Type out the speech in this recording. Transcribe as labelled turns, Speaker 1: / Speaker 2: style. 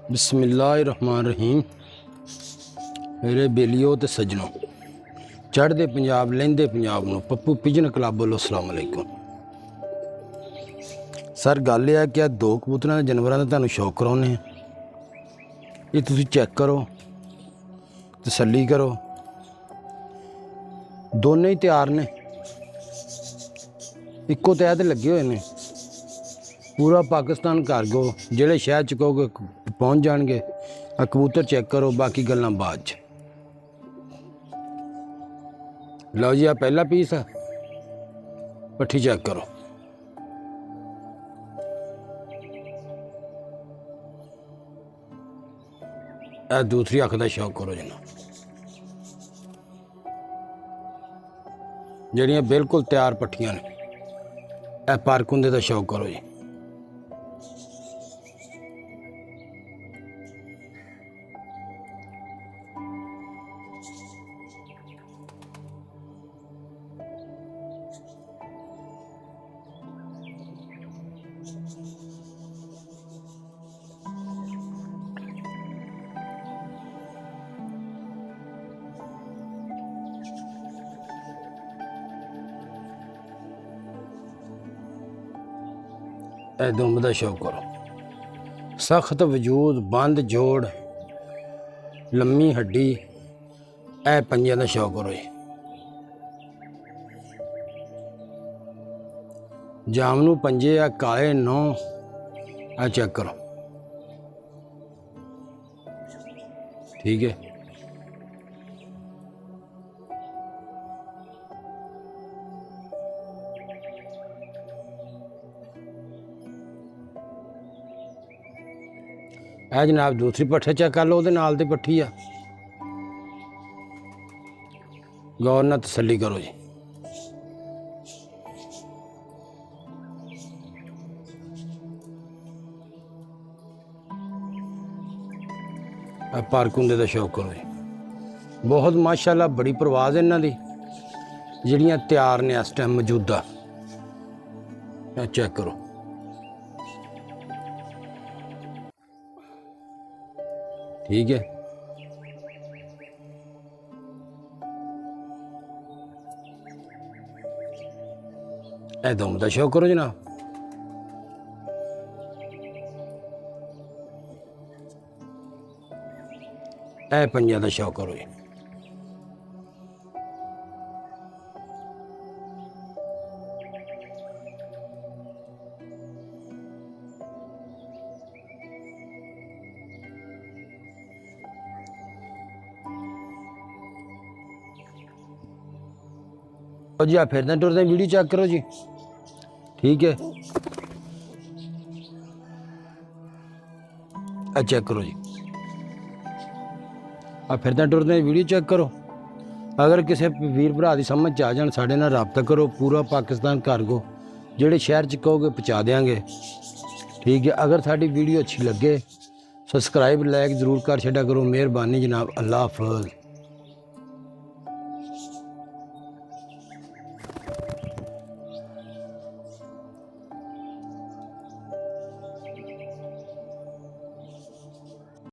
Speaker 1: बिस्मिल्लाहिर्रहमानिर्रहीम। मेरे बेलियो ते सज्जनों, चढ़ते पंजाब लहिंदे पंजाब नूं पप्पू पिजन क्लब वालों अस्सलाम अलैकुम। सर गल यह है कि दो कबूतरां दे जानवरां दा तुहानूं शौक कराउने ये तुसीं चैक करो, तसल्ली करो, दोनों ही तैयार ने, इक्को तैह ते लगे हुए ने। पूरा पाकिस्तान कार्गो जिहड़े शहर च कहोगे पहुँच जाएंगे। कबूतर चेक करो, बाकी गल्लां बाद च। लो जी, आ पहला पीस है, पट्ठी चेक करो। ए दूसरी अख का शौक करो जी, जड़ियाँ बिल्कुल तैयार पट्ठियां ने। ए पारकुंदे का शौक करो जी। दुम का शौक करो। सख्त वजूद, बंद जोड़, लम्मी हड्डी, ए पंजियां का शौक करो जी। जामनू पंजे आ काले नौ, आ चेक करो। ठीक है, है जनाब दूसरी पट्ठे चेक कर लो, वो नाल दी पट्ठी आ। गौर नाल तसल्ली करो जी। पारकुंदे का शौक करो जी। बहुत माशाअल्लाह बड़ी परवाज है इन्हां दी, जिहड़ियां तैयार ने इस टाइम मौजूदा। चेक करो। ठीक है, ए दुम का शौक करो जनाब। ए पंजियां का शौक करो जी। जी आप फिरदे टुरदे वीडियो चेक करो जी। ठीक है, चेक करो जी। आप फिरदे टुरदे वीडियो चेक करो। अगर किसी वीर भरा की समझ आ जाए साढ़े नाल राबता करो। पूरा पाकिस्तान कार्गो जिहड़े शहर च कहोगे पहुँचा देंगे। ठीक है, अगर साड़ी वीडियो अच्छी लगे सब्सक्राइब लाइक जरूर कर छड्या करो। मेहरबानी जनाब, अल्लाह हाफिज़।